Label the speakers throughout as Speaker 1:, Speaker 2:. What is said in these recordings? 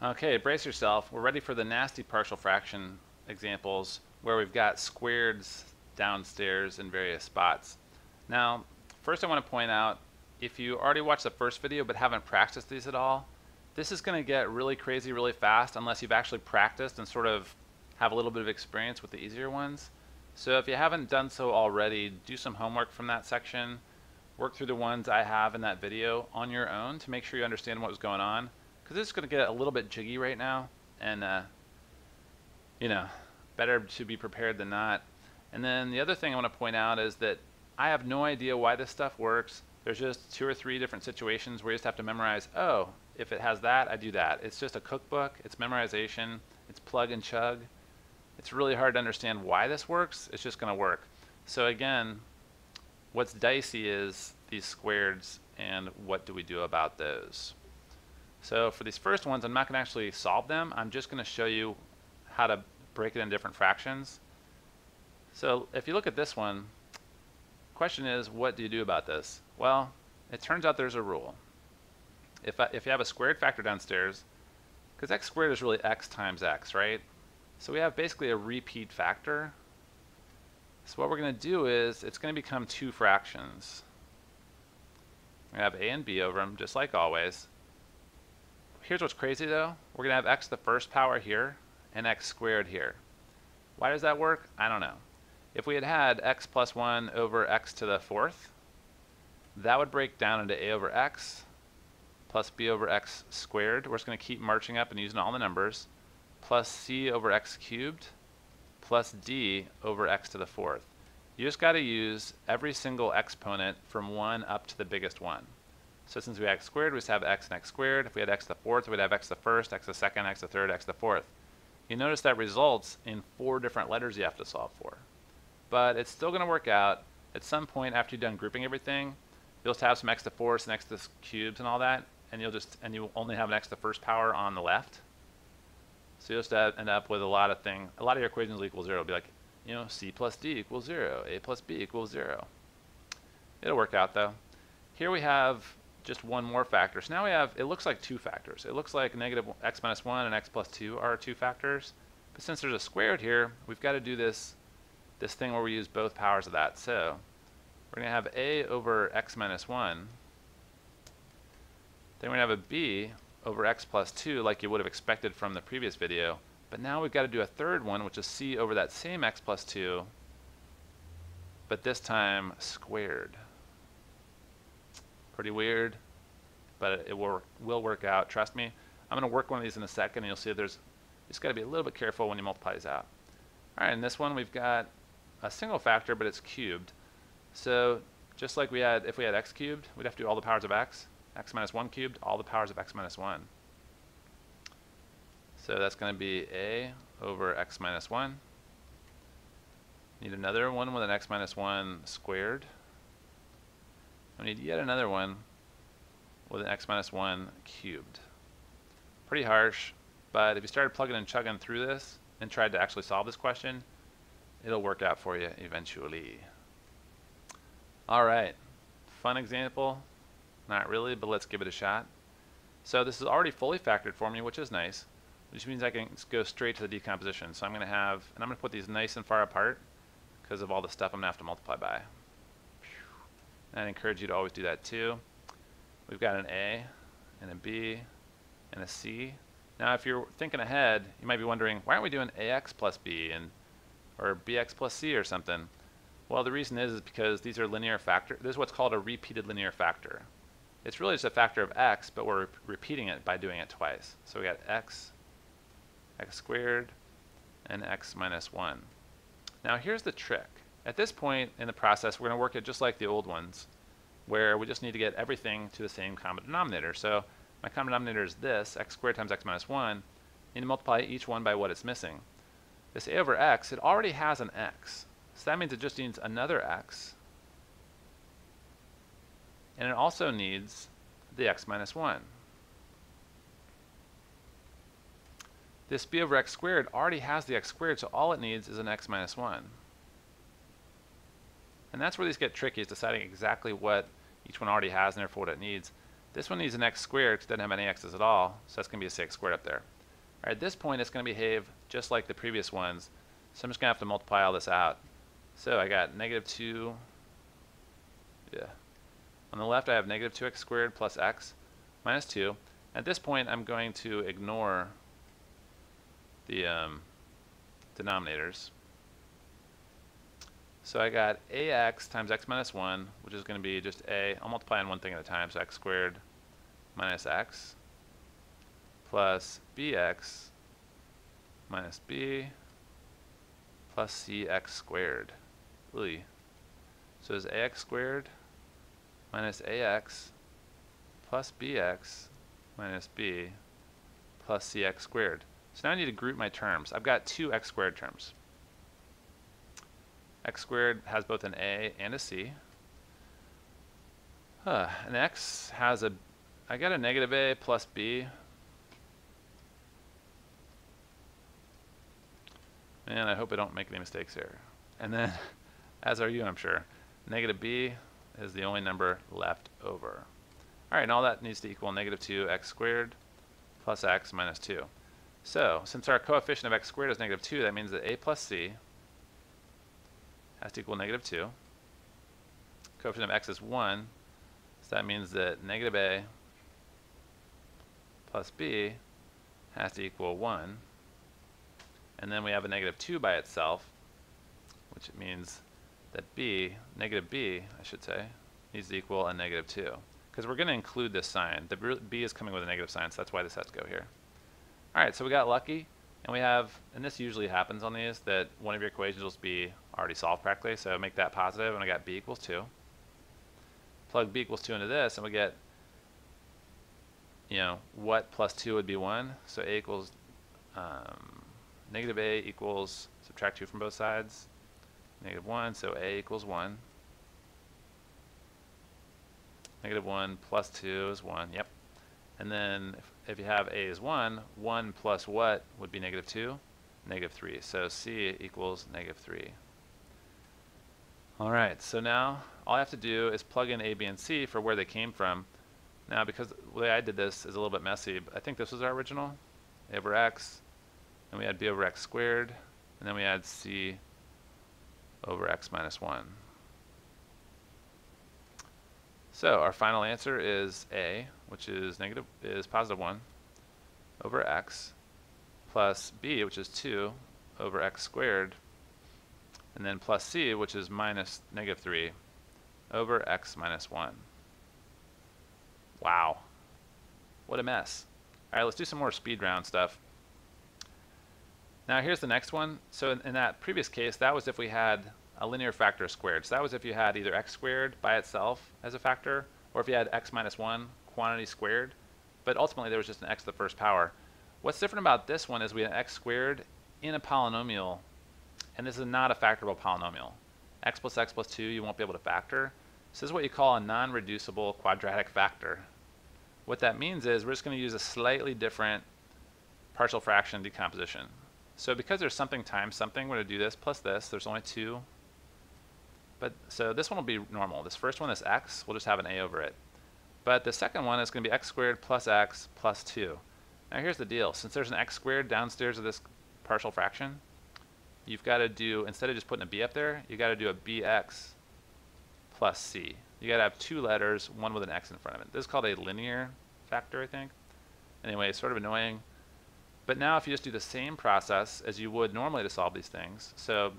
Speaker 1: Okay, brace yourself. We're ready for the nasty partial fraction examples where we've got squareds downstairs in various spots. Now, first I want to point out, if you already watched the first video but haven't practiced these at all, this is going to get really crazy really fast unless you've actually practiced and sort of have a little bit of experience with the easier ones. So if you haven't done so already, do some homework from that section. Work through the ones I have in that video on your own to make sure you understand what was going on, because this is going to get a little bit jiggy right now, and you know, better to be prepared than not. And then the other thing I want to point out is that I have no idea why this stuff works. There's just 2 or 3 different situations where you just have to memorize, oh, if it has that, I do that. It's just a cookbook, it's memorization, it's plug and chug. It's really hard to understand why this works, it's just going to work. So again, what's dicey is these squareds and what do we do about those. So for these first ones, I'm not going to actually solve them. I'm just going to show you how to break it in different fractions. So if you look at this one, question is, what do you do about this? Well, it turns out there's a rule. If you have a squared factor downstairs, because x squared is really x times x, right? So we have basically a repeat factor. So what we're going to do is, it's going to become 2 fractions. We have a and b over them, just like always. Here's what's crazy though. We're going to have x to the first power here, and x squared here. Why does that work? I don't know. If we had had x plus 1 over x to the 4th, that would break down into a over x plus b over x squared. We're just going to keep marching up and using all the numbers, plus c over x cubed, plus d over x to the 4th. You just got to use every single exponent from 1 up to the biggest one. So since we have x squared, we just have x and x squared. If we had x to the 4th, we'd have x to the 1st, x to the 2nd, x to the 3rd, x to the 4th. You notice that results in 4 different letters you have to solve for. But it's still going to work out. At some point after you're done grouping everything, you'll just have some x to the 4ths and x to the cubes and all that, and you'll only have an x to the 1st power on the left. So you'll just end up with a lot of your equations will equal 0. It'll be like, you know, c plus d equals 0, a plus b equals 0. It'll work out though. Here we have just one more factor. So now we have, it looks like 2 factors. It looks like negative x minus 1 and x plus 2 are 2 factors. But since there's a squared here, we've got to do this thing where we use both powers of that. So we're going to have a over x minus 1. Then we're going to have a b over x plus 2 like you would have expected from the previous video. But now we've got to do a third one, which is c over that same x plus 2, but this time squared. Pretty weird, but it will work out. Trust me. I'm going to work one of these in a second, and you'll see there's you just got to be a little bit careful when you multiply these out. All right, in this one we've got a single factor, but it's cubed. So just like we had, if we had x cubed, we'd have to do all the powers of x. X minus 1 cubed, all the powers of x minus 1. So that's going to be a over x minus 1. Need another one with an x minus 1 squared. We need yet another one with an x minus 1 cubed. Pretty harsh, but if you started plugging and chugging through this and tried to actually solve this question, it'll work out for you eventually. All right, fun example. Not really, but let's give it a shot. So this is already fully factored for me, which is nice, which means I can go straight to the decomposition. So I'm going to have, and I'm going to put these nice and far apart because of all the stuff I'm going to have to multiply by. And I encourage you to always do that too. We've got an A and a B and a C. Now if you're thinking ahead, you might be wondering, why aren't we doing AX plus B or BX plus C or something? Well, the reason is because these are linear factors. This is what's called a repeated linear factor. It's really just a factor of x, but we're repeating it by doing it twice. So we got x squared, and x minus 1. Now here's the trick. At this point in the process, we're going to work it just like the old ones, where we just need to get everything to the same common denominator. So my common denominator is this, x squared times x minus 1. I need to multiply each one by what it's missing. This a over x, it already has an x. So that means it just needs another x. And it also needs the x minus 1. This b over x squared already has the x squared, so all it needs is an x minus 1. And that's where these get tricky, is deciding exactly what each one already has and therefore what it needs. This one needs an x squared because it doesn't have any x's at all, so that's going to be a 6 squared up there. All right, at this point, it's going to behave just like the previous ones, so I'm just going to have to multiply all this out. So I got -2, yeah. On the left, I have -2x squared plus x minus 2. At this point, I'm going to ignore the denominators. So I got ax times x minus 1, which is going to be just a, I'll multiply on one thing at a time, so x squared minus x plus bx minus b plus cx squared. Really? So is ax squared minus ax plus bx minus b plus cx squared. So now I need to group my terms. I've got two x squared terms. X squared has both an a and a c. And x has a, I got a -a plus b. Man, I hope I don't make any mistakes here. And then, as are you, I'm sure, -b is the only number left over. All right, and all that needs to equal -2x squared plus x minus 2. So, since our coefficient of x squared is -2, that means that a plus c has to equal -2. Coefficient of x is 1, so that means that -a plus b has to equal 1. And then we have a -2 by itself, which means that b, -b, I should say, needs to equal a -2. Because we're going to include this sign. The b is coming with a negative sign, so that's why this has to go here. All right, so we got lucky, and we have, and this usually happens on these, that one of your equations will be already solved correctly, so make that positive, and I got b equals 2. Plug b equals 2 into this, and we get, you know, what plus 2 would be 1, so a equals, -a equals, subtract 2 from both sides, -1, so a equals 1. -1 plus 2 is 1, yep. And then if you have a is 1, 1 plus what would be -2? -3. So c equals -3. All right, so now all I have to do is plug in a, b, and c for where they came from. Now, because the way I did this is a little bit messy, but I think this was our original. A over x, and we had b over x squared, and then we had c over x minus 1. So our final answer is a, which is positive 1 over x, plus b, which is 2 over x squared, and then plus c, which is minus -3 over x minus 1. Wow, what a mess. All right, let's do some more speed round stuff. Now here's the next one. So in that previous case, that was if we had a linear factor squared. So that was if you had either x squared by itself as a factor, or if you had x minus 1 quantity squared, but ultimately there was just an x to the first power. What's different about this one is we have x squared in a polynomial, and this is not a factorable polynomial. X plus 2 you won't be able to factor. So this is what you call a non-reducible quadratic factor. What that means is we're just going to use a slightly different partial fraction decomposition. So because there's something times something, we're going to do this plus this. There's only 2. But so this one will be normal. This first one is x. We'll just have an a over it. But the second one is going to be x squared plus x plus 2. Now here's the deal. Since there's an x squared downstairs of this partial fraction, you've got to do, instead of just putting a b up there, you got to do a bx plus c. You got to have 2 letters, one with an x in front of it. This is called a linear factor, I think. Anyway, it's sort of annoying. But now if you just do the same process as you would normally to solve these things, so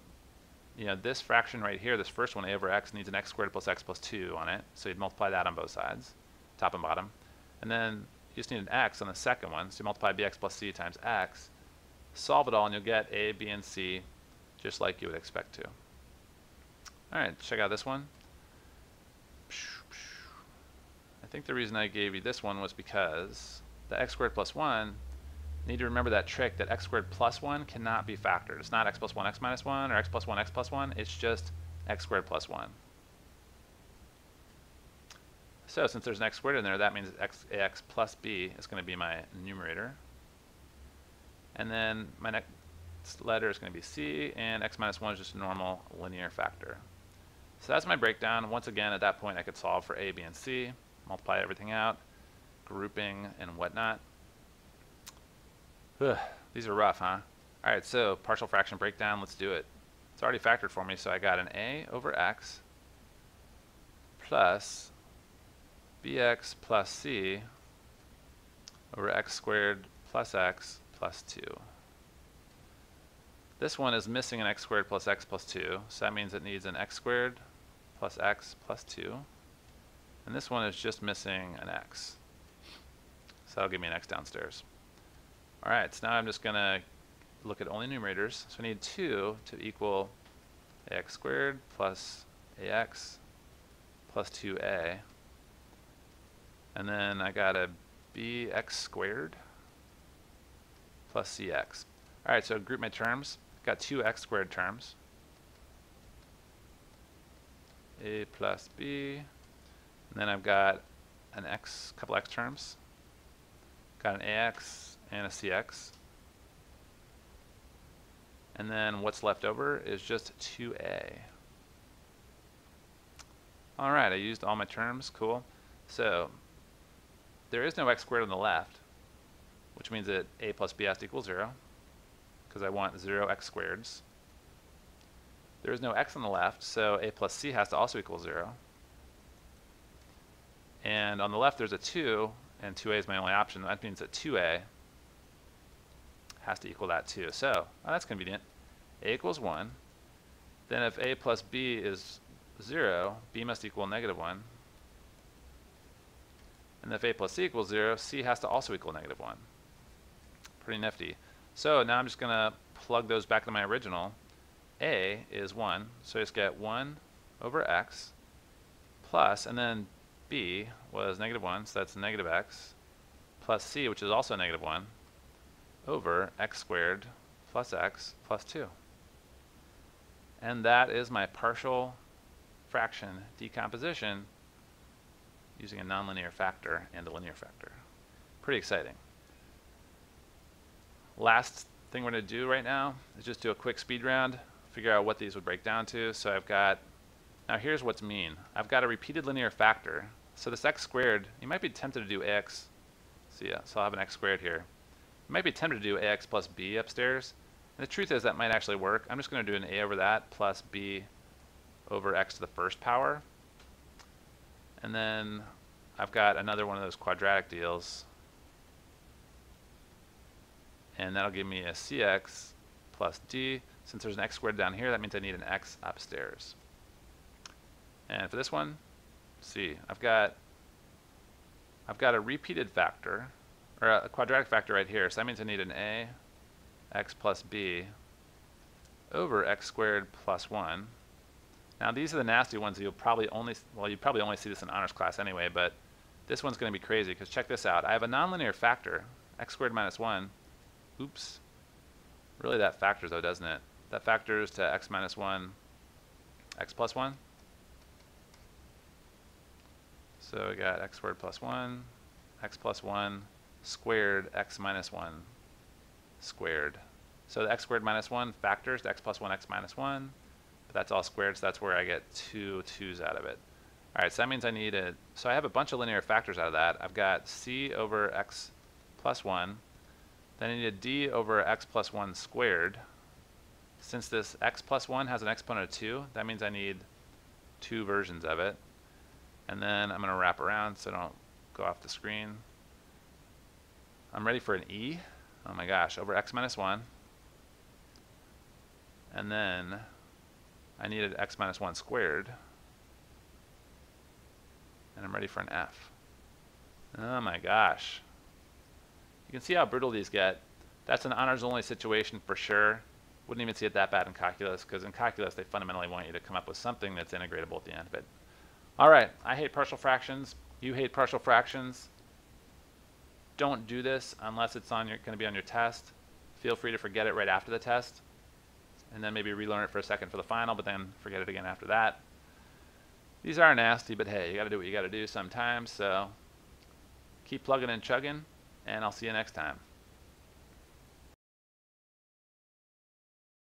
Speaker 1: you know, this fraction right here, this first one, a over x, needs an x squared plus x plus 2 on it. So you'd multiply that on both sides, top and bottom. And then you just need an x on the second one, so you multiply bx plus c times x. Solve it all, and you'll get a, b, and c just like you would expect to. All right, check out this one. I think the reason I gave you this one was because the x squared plus 1, you need to remember that trick that x squared plus 1 cannot be factored. It's not x plus 1 x minus 1 or x plus 1 x plus 1. It's just x squared plus 1. So since there's an x squared in there, that means ax plus b is going to be my numerator. And then my next letter is going to be c, and x minus 1 is just a normal linear factor. So that's my breakdown. Once again, at that point, I could solve for a, b, and c, multiply everything out. grouping and whatnot. Ugh, these are rough, huh? All right, so partial fraction breakdown, let's do it. It's already factored for me, so I got an a over x plus bx plus c over x squared plus x plus 2. This one is missing an x squared plus x plus 2, so that means it needs an x squared plus x plus 2. And this one is just missing an x. So that'll give me an x downstairs. All right, so now I'm just going to look at only numerators. So I need 2 to equal ax squared plus ax plus 2a. And then I got a bx squared plus cx. All right, so group my terms. Got two x squared terms. A plus b. And then I've got an x, couple x terms. Got an ax and a cx. And then what's left over is just 2a. All right, I used all my terms. Cool. So there is no x squared on the left, which means that a plus b has to equal 0, because I want 0 x squareds. There is no x on the left, so a plus c has to also equal 0. And on the left there's a 2, and 2a is my only option. That means that 2a has to equal that too. So that's convenient. A equals 1. Then if a plus b is 0, b must equal -1. And if a plus c equals 0, c has to also equal -1. Pretty nifty. So now I'm just going to plug those back to my original. A is 1, so I just get 1 over x plus, and then b was -1, so that's -x, plus c, which is also -1, over x squared plus x plus 2. And that is my partial fraction decomposition using a nonlinear factor and a linear factor. Pretty exciting. Last thing we're going to do right now is just do a quick speed round, figure out what these would break down to. So I've got, now here's what's mean. I've got a repeated linear factor. So this x squared, you might be tempted to do ax, so I'll have an x squared here. You might be tempted to do ax plus b upstairs. And the truth is that might actually work. I'm just going to do an a over that plus b over x to the first power. And then I've got another one of those quadratic deals. And that'll give me a cx plus d. Since there's an x squared down here, that means I need an x upstairs. And for this one, see, I've got a repeated factor, or a quadratic factor right here. So that means I need an a x plus b over x squared plus 1. Now these are the nasty ones that you'll probably only, well, you probably only see this in honors class anyway, but this one's going to be crazy because check this out. I have a nonlinear factor, x squared minus 1. Oops. Really that factors though, doesn't it? That factors to x minus 1, x plus 1. So we got x squared plus 1, x plus 1 squared x minus 1 squared. So the x squared minus 1 factors to x plus 1, x minus 1. But that's all squared, so that's where I get 2 2's out of it. All right, so that means I need a, so I have a bunch of linear factors out of that. I've got c over x plus 1. Then I need a d over x plus 1 squared. Since this x plus 1 has an exponent of 2, that means I need 2 versions of it. And then I'm going to wrap around so I don't go off the screen. I'm ready for an e, oh my gosh, over x minus 1. And then I needed x minus 1 squared. And I'm ready for an f. Oh my gosh. You can see how brutal these get. That's an honors only situation for sure. Wouldn't even see it that bad in calculus, because in calculus they fundamentally want you to come up with something that's integratable at the end of it. All right, I hate partial fractions. You hate partial fractions. Don't do this unless it's on going to be on your test. Feel free to forget it right after the test, and then maybe relearn it for a second for the final, but then forget it again after that. These are nasty, but hey, you got to do what you got to do sometimes. So keep plugging and chugging, and I'll see you next time.